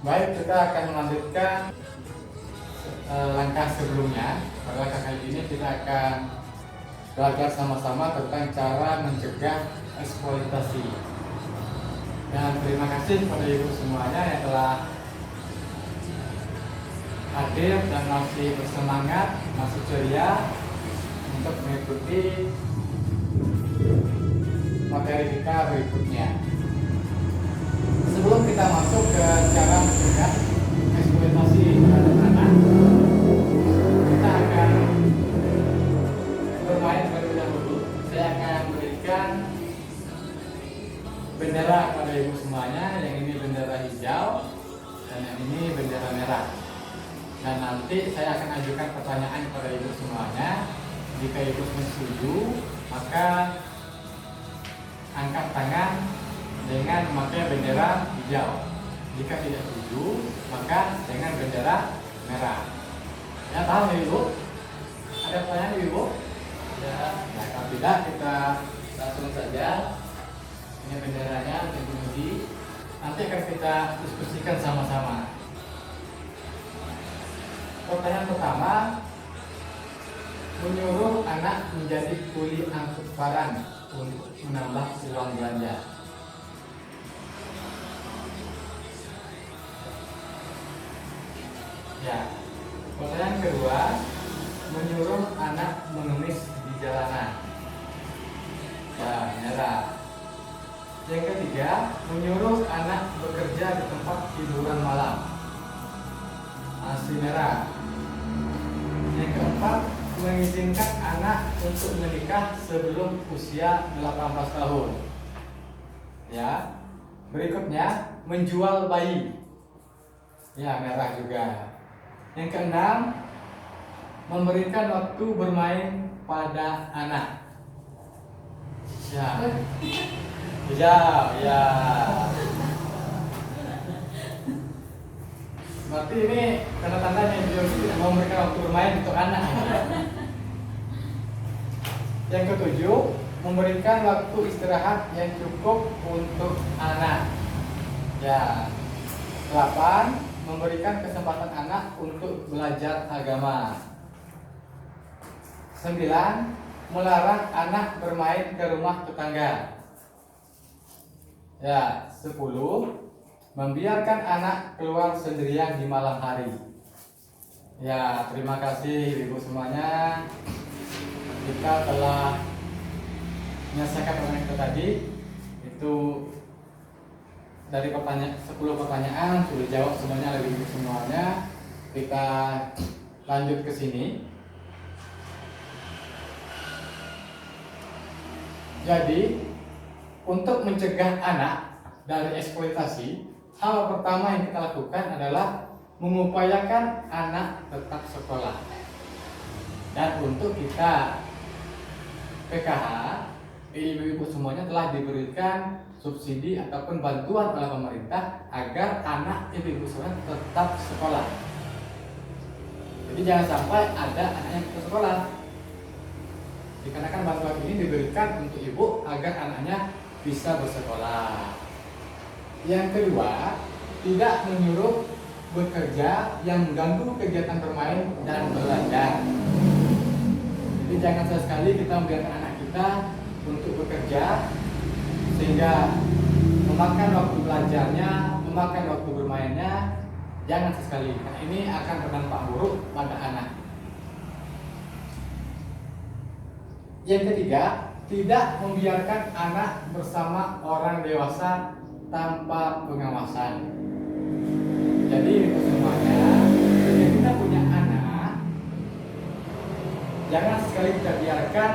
Baik, kita akan melanjutkan langkah sebelumnya. Pada langkah kali ini kita akan belajar sama-sama tentang cara mencegah eksploitasi. Dan terima kasih kepada ibu semuanya yang telah hadir dan masih bersemangat, masih ceria untuk mengikuti materi kita berikutnya. Sebelum kita masuk ke cara mencegah eksploitasi terhadap anak, kita akan bermain terlebih dahulu. Saya akan berikan bendera kepada ibu semuanya. Yang ini bendera hijau dan yang ini bendera merah. Dan nanti saya akan ajukan pertanyaan kepada ibu semuanya. Jika ibu setuju, maka angkat tangan dengan memakai bendera hijau. Jika tidak setuju, maka dengan bendera merah. Ya, paham ya ibu? Ada pertanyaan ibu? Ya. Nah, kalau tidak kita langsung saja. Ini benderanya untuk diuji. Nanti akan kita diskusikan sama-sama. Pertanyaan pertama, menyuruh anak menjadi kuli angkut barang untuk menambah uang belanja. Ya. Pertanyaan kedua, menyuruh anak mengemis di jalanan. Ya, merah. Yang ketiga, menyuruh anak bekerja di tempat hiburan malam. Masih merah. Yang keempat, mengizinkan anak untuk menikah sebelum usia 18 tahun. Ya. Berikutnya, menjual bayi. Ya, merah juga. Yang keenam, memberikan waktu bermain pada anak. Ya. Ya. Berarti ini tanda-tandanya biologi tidak mau memberikan waktu bermain untuk anak. Yang ketujuh, memberikan waktu istirahat yang cukup untuk anak. Ya. 8, memberikan kesempatan anak untuk belajar agama. 9, melarang anak bermain ke rumah tetangga. Ya, 10, membiarkan anak keluar sendirian di malam hari. Ya, terima kasih ibu semuanya. Kita telah menyelesaikan pertanyaan kita tadi. Itu dari 10 pertanyaan sudah dijawab semuanya oleh ibu semuanya. Kita lanjut ke sini. Jadi, untuk mencegah anak dari eksploitasi, hal pertama yang kita lakukan adalah mengupayakan anak tetap sekolah. Dan untuk kita PKH, ibu-ibu semuanya telah diberikan subsidi ataupun bantuan oleh pemerintah agar anak ibu-ibu semuanya tetap sekolah. Jadi jangan sampai ada anak yang putus sekolah. Dikarenakan bantuan ini diberikan untuk ibu agar anaknya bisa bersekolah. Yang kedua, tidak menyuruh bekerja yang mengganggu kegiatan bermain dan belajar. Jadi jangan sesekali kita membiarkan anak kita untuk bekerja sehingga memakan waktu belajarnya, memakan waktu bermainnya. Jangan sesekali, karena ini akan berdampak buruk pada anak. Yang ketiga, tidak membiarkan anak bersama orang dewasa tanpa pengawasan. Jadi itu semuanya, jika kita punya anak, jangan sekali kita biarkan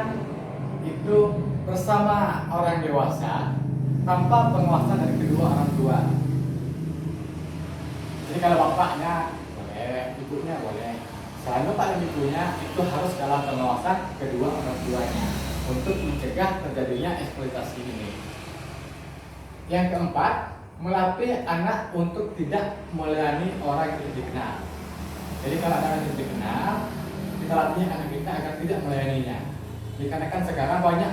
itu bersama orang dewasa tanpa pengawasan dari kedua orang tua. Jadi kalau bapaknya boleh, ibunya boleh. Selain bapak dan ibunya itu harus dalam pengawasan kedua orang tuanya untuk mencegah terjadinya eksploitasi ini. Yang keempat, melatih anak untuk tidak melayani orang yang tidak dikenal. Jadi kalau ada orang yang tidak dikenal, kita latih anak kita agar tidak melayaninya. Dikarenakan sekarang banyak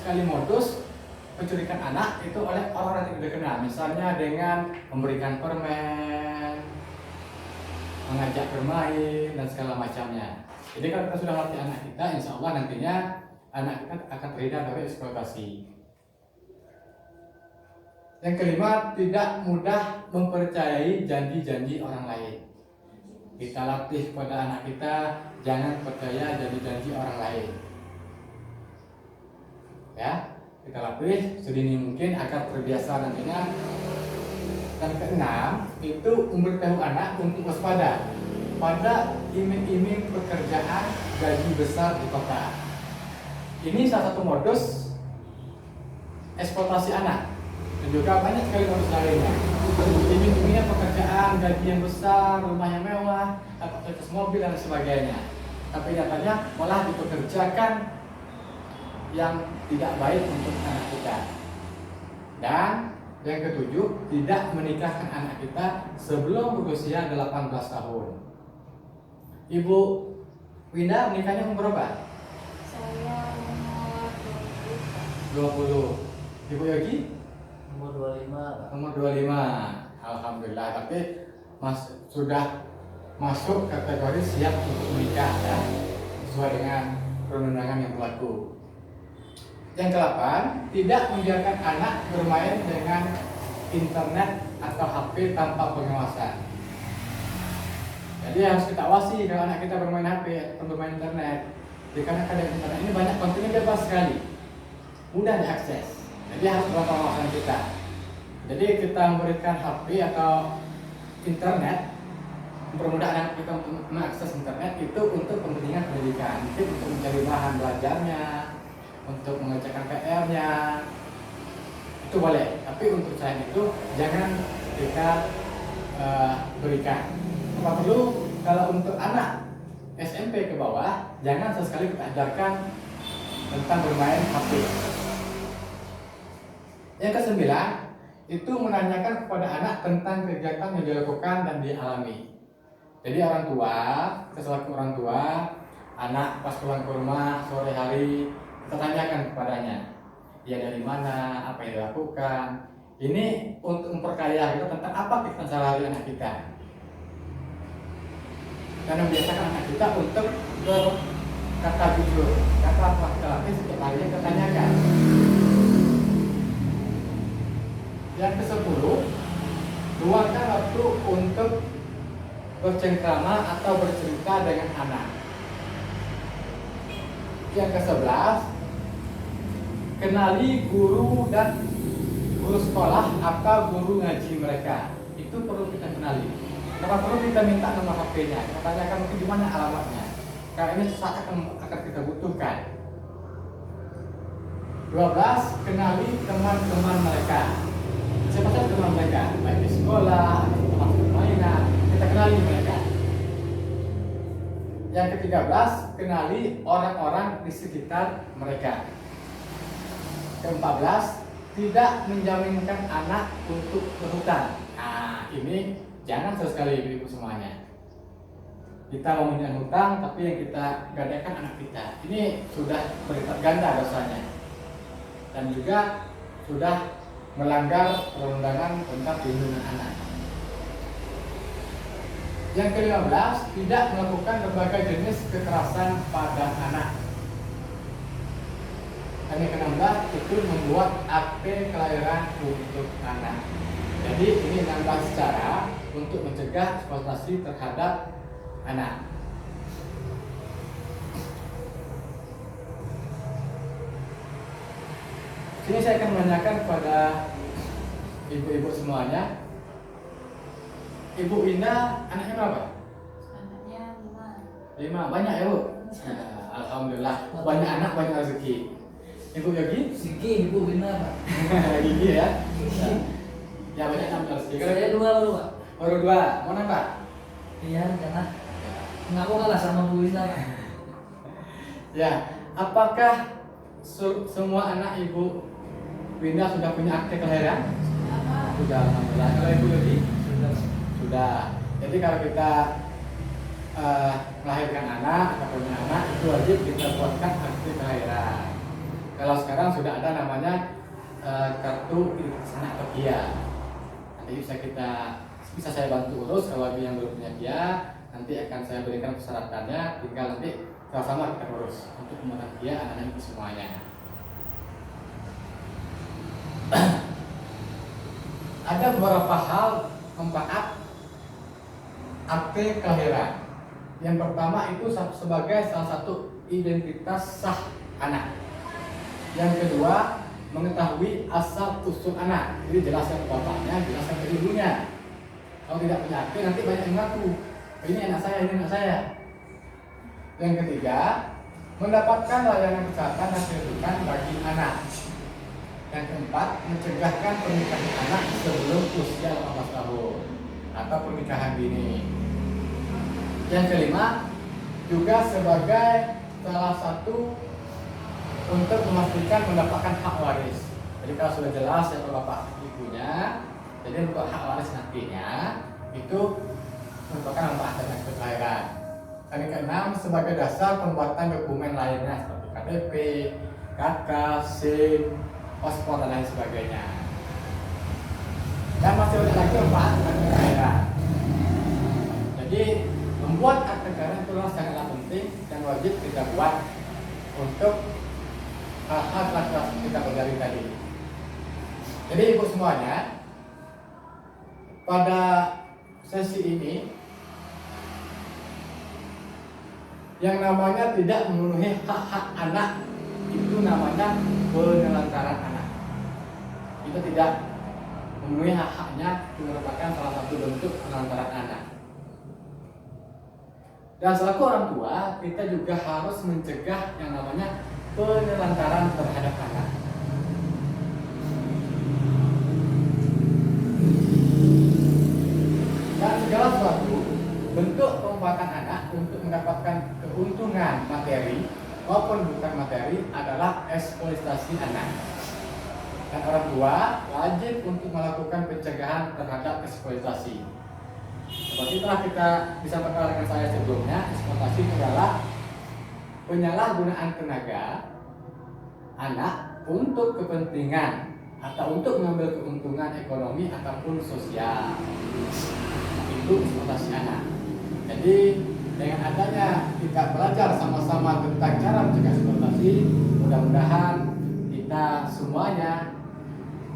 sekali modus menculikan anak itu oleh orang-orang yang tidak dikenal, misalnya dengan memberikan permen, mengajak bermain dan segala macamnya. Jadi kalau kita sudah melatih anak kita, insya Allah nantinya anak kita akan terhindar dari eksploitasi. Yang kelima, tidak mudah mempercayai janji-janji orang lain. Kita latih kepada anak kita, jangan percaya janji-janji orang lain. Ya, kita latih sedini mungkin agar terbiasa nantinya. Dan keenam, itu memberitahu anak untuk waspada pada iming-iming pekerjaan gaji besar di kota. Ini salah satu modus eksploitasi anak, dan juga banyak sekali modus lainnya. Iming-imingnya pekerjaan gaji yang besar, rumah yang mewah, fasilitas mobil dan sebagainya. Tapi nyatanya malah dipekerjakan yang tidak baik untuk anak kita. Dan yang ketujuh, tidak menikahkan anak kita sebelum berusia 18 tahun. Ibu Winda menikahnya umur berapa? Saya umur 20. Ibu Yogi? Umur 25. Umur 25. Alhamdulillah, tapi sudah masuk kategori siap untuk menikah ya, sesuai dengan perundangan yang berlaku. Yang ke-8, tidak membiarkan anak bermain dengan internet atau HP tanpa pengawasan. Jadi harus kita awasi kalau anak kita bermain HP atau bermain internet. Dikarenakan dengan internet ini banyak kontennya bebas sekali, mudah diakses. Jadi harus dalam pengawasan kita. Jadi kita memberikan HP atau internet, mempermudah anak kita untuk mengakses internet itu untuk kepentingan pendidikan, mungkin untuk mencari bahan belajarnya, untuk mengerjakan PR-nya, itu boleh. Tapi untuk selain itu jangan kita berikan. Apa perlu kalau untuk anak SMP ke bawah, jangan sesekali kita ajarkan tentang bermain HP. Yang ke-9, itu menanyakan kepada anak tentang kegiatan yang dilakukan dan dialami. Jadi orang tua, kita selaku orang tua, anak pas pulang ke rumah sore hari, kita tanyakan kepadanya, dia dari mana, apa yang dilakukan. Ini untuk memperkaya kita tentang apa kegiatan sehari-hari anak kita. Dan membiasakan anak kita untuk berkata jujur, kata apa kita lakukan setiap harinya kita tanyakan. Yang ke-10, luangkan waktu untuk bercengkrama atau bercerita dengan anak. Yang ke-11, kenali guru dan guru sekolah atau guru ngaji mereka. Itu perlu kita kenali. Kenapa perlu kita minta nomor HP-nya? Kita tanyakan mungkin di mana alamatnya. Karena ini sesaat akan kita butuhkan. 12, kenali teman-teman mereka. Siapa saja teman mereka, baik di sekolah, atau tempat permainan, kita kenali mereka. Yang ke-13, kenali orang-orang di sekitar mereka. Ke-14, tidak menjaminkan anak untuk berhutang. Nah, ini jangan sesekali ibu-ibu semuanya. Kita mau minta hutang, tapi yang kita gadaikan anak kita. Ini sudah berlipat ganda dosanya. Dan juga sudah melanggar perundangan tentang perlindungan anak. Yang ke-15, tidak melakukan berbagai jenis kekerasan pada anak. Dan yang ke-16, itu membuat akte kelahiran untuk anak. Jadi ini 16 cara untuk mencegah eksploitasi terhadap anak. Sini saya akan menanyakan kepada ibu-ibu semuanya. Ibu Ina, anaknya berapa? Anaknya 5. 5, banyak ya Bu? Alhamdulillah, banyak anak, banyak rezeki. Ibu Yogi? Siki, ibu benar. Gigi ya? Ya banyak anak rezeki. Saya 2 baru Pak. Baru 2, mau nambah? Iya, karena ngaku kalah sama Bu Wina Pak. Ya, apakah semua anak Ibu Winda sudah punya akte kelahiran? Apa? Sudah, alhamdulillah. Kalau Ibu Yogi? Sudah. Jadi kalau kita melahirkan anak atau punya anak, itu wajib kita buatkan akte kelahiran. Kalau sekarang sudah ada namanya kartu identitas anak atau KIA. Nanti bisa saya bantu urus. Kalau bagi yang belum punya KIA, nanti akan saya berikan persyaratannya, tinggal nanti sama-sama kita urus untuk pembuatan KIA anak-anak itu semuanya. Ada beberapa hal manfaat akte kelahiran. Yang pertama itu sebagai salah satu identitas sah anak. Yang kedua, mengetahui asal usul anak. Jadi jelas yang bapaknya, jelas yang ibunya. Kalau tidak punya akte nanti banyak yang ngaku, ini anak saya, ini anak saya. Yang ketiga, mendapatkan layanan kesehatan dan pendidikan bagi anak. Yang keempat, mencegahkan pernikahan anak sebelum usia 18 tahun atau pernikahan dini. Yang kelima, juga sebagai salah satu untuk memastikan mendapatkan hak waris. Jadi kalau sudah jelas siapa bapak ibunya, jadi untuk hak waris nantinya itu merupakan manfaat dari akte kelahiran. Dan yang keenam, sebagai dasar pembuatan dokumen lainnya seperti KTP, KK, SIM, paspor dan lain sebagainya. Dan masih banyak lagi manfaat akte kelahiran. Jadi membuat akte kelahiran itu sangatlah penting dan wajib kita buat untuk hal-hal kelas kita pelajari tadi. Jadi ibu semuanya, pada sesi ini yang namanya tidak memenuhi hak-hak anak itu namanya penelantaran anak. Itu tidak memenuhi hak-haknya, itu merupakan salah satu bentuk penelantaran anak. Dan selaku orang tua, kita juga harus mencegah yang namanya penelantaran terhadap anak. Dan segala sesuatu bentuk pemanfaatan anak untuk mendapatkan keuntungan materi maupun bukan materi adalah eksploitasi anak. Dan orang tua wajib untuk melakukan pencegahan terhadap eksploitasi. Seperti telah kita disampaikan dengan saya sebelumnya, eksploitasi adalah penyalahgunaan tenaga anak untuk kepentingan atau untuk mengambil keuntungan ekonomi ataupun sosial. Itu eksploitasi anak. Jadi dengan adanya kita belajar sama-sama tentang cara mencegah eksploitasi, mudah-mudahan kita semuanya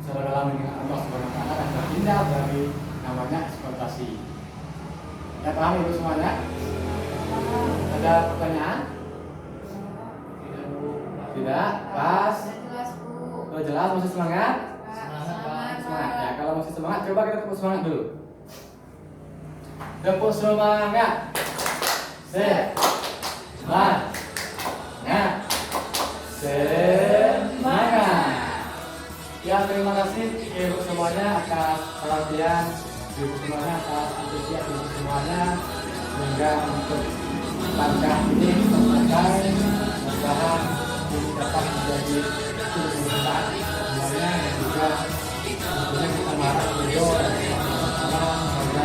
secara dalam dengan Allah Subhanahu wa taala akan terhindar dari namanya eksploitasi. Ya, paham itu semuanya? Ada pertanyaan? Tidak? Pas? Jelas, Bu. Kalau jelas, masih semangat? Semangat. Semangat ya. Kalau masih semangat, coba kita tepuk semangat dulu. Tepuk semangat. Semangat. Semangat. Ya, terima kasih ibu semuanya atas perhatian, ibu semuanya atas antusias ibu semuanya, sehingga untuk langkah ini selesai. Mudah-mudahan ini dapat menjadi kebermanfaat semuanya, dan juga tentunya kita marah beliau dan sama-sama semoga